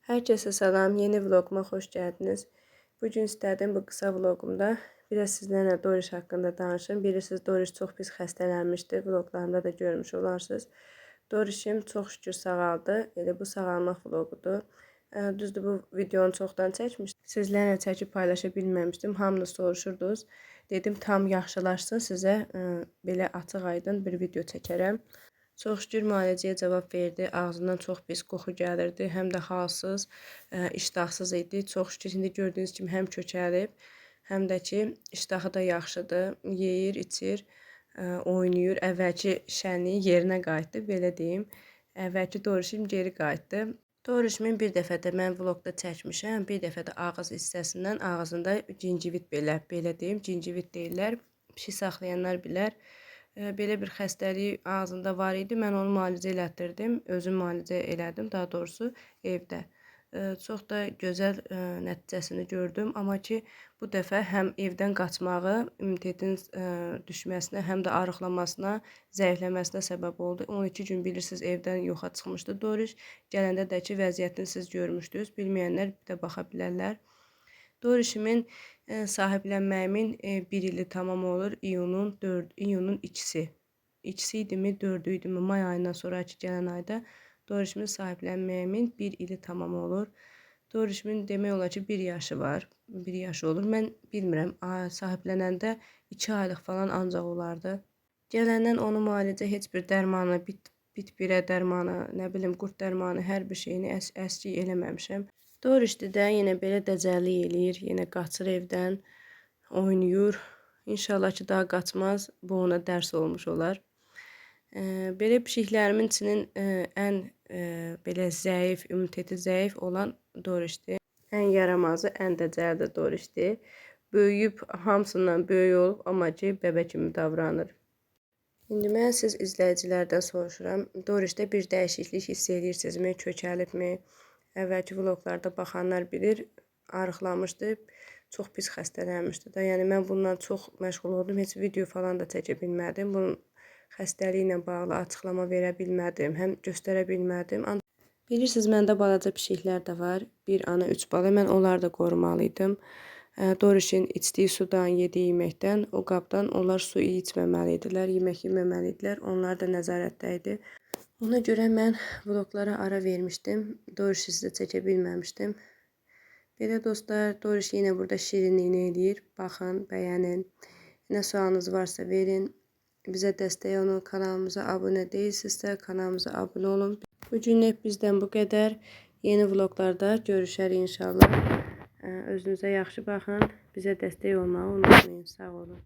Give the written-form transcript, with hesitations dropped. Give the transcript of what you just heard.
Herkese salam, yeni vloguma xoş gəldiniz. Bugün istədim bu qısa vlogumda biraz sizlərlə Doriş haqqında danışım. Bilirsiniz, Doriş çox pis xəstələnmişdi, vloglarımda da görmüş olarsınız. Dorişim çox şükür sağaldı, elə bu sağalmaq vlogudur. Düzdür, bu videonu çoxdan çəkmişdim. Sizlərlə çəkib paylaşa bilməmişdim, hamınız soruşurdunuz. Dedim, tam yaxşılaşsın, sizə belə açıq aydın bir video çəkərəm. Çox şükür müalicəyə cavab verdi. Ağzından çox pis qoxu gəlirdi. Həm də halsız, iştahsız idi. Çox şükür indi gördüyünüz kimi həm kökəlib, həm də ki iştahı da yaxşıdır. Yeyir, içir, oynayır. Əvvəlki şənliyi yerinə qayıtdı, belə deyim. Əvvəlki Dorişim geri qayıtdı. Dorişimin bir dəfə də mən vlogda çəkmişəm. Bir dəfə də ağız hissəsindən ağzında gincivit belə deyim, gincivit deyirlər. Pişik saxlayanlar bilər. Belə bir xəstəlik ağzında var idi. Mən onu müalicə elətdirdim. Özüm müalicə elədim, daha doğrusu evdə. Çox da gözəl nəticəsini gördüm. Amma ki, bu dəfə həm evdən qaçmağı, immunitetin düşməsinə, həm də arıqlamasına, zəifləməsinə səbəb oldu. 12 gün bilirsiniz, evdən yoxa çıxmışdı Doriş. Gələndə də ki, vəziyyətini siz görmüşdünüz. Bilməyənlər bir də baxa bilərlər. Dorişimin sahiblənməyimin 1 ili tamam olur. İyunun 2-si. 2-si idimi, 4-ü idimi, may ayından sonraki gələn ayda Dorişimin sahiblənməyimin 1 ili tamam olur. Dorişimin demək olar ki 1 yaşı var. 1 yaşı olur. Mən bilmirəm, sahiblənəndə 2 aylıq falan ancaq olardı. Gələndən onun müalicə heç bir dərmanı, bit birə dərmanı, nə bilim qurd dərmanı, hər bir şeyini əskik eləməmişəm. Dorişdə də yenə belə dəcəllik eləyir, yenə qaçır evdən, oynayır. İnşallah ki, daha qaçmaz, bu ona dərs olmuş olar. Belə pişiklərimin içinin ən belə zəif, immuniteti zəif olan Dorişdir. Ən yaramazı, ən dəcəli də Dorişdir. Böyüyüb, hamısından böyük olub, amma ki, bəbə kimi davranır. İndi mən siz izləyicilərdən soruşuram, Dorişdə bir dəyişiklik hiss edirsinizmi, kökəlibmi? Əvvəlki vloglarda baxanlar bilir, arıqlamışdı, çox pis xəstələnmişdi də. Yəni mən bundan çox məşğul oldum, heç video falan da çəkə bilmədim. Bunun xəstəliyi ilə bağlı açıqlama verə bilmədim, həm göstərə bilmədim. Bilirsiniz, məndə balaca pişiklər də var. Bir ana 3 bala, mən onları da qorumalıydım. Dorişin içdiyi sudan, yediyi yeməkdən, o qabdan onlar su içməməli idilər, yemək yeməməli idilər. Onlar da nəzarətdə idi. Ona görə mən vloglara ara vermişdim. Dorişi sizə çəkə bilməmişdim. Belə dostlar, Doriş yenə burada şirinliyini eləyir. Baxın, bəyənin. Nə sualınız varsa verin. Bizə dəstək olun. Kanalımıza abunə deyilsinizsə, kanalımıza abunə olun. Bugünlük bizdən bu qədər. Yeni vloglarda görüşərik inşallah. Özünüzə yaxşı baxın. Bizə dəstək olmağı unutmayın. Sağ olun.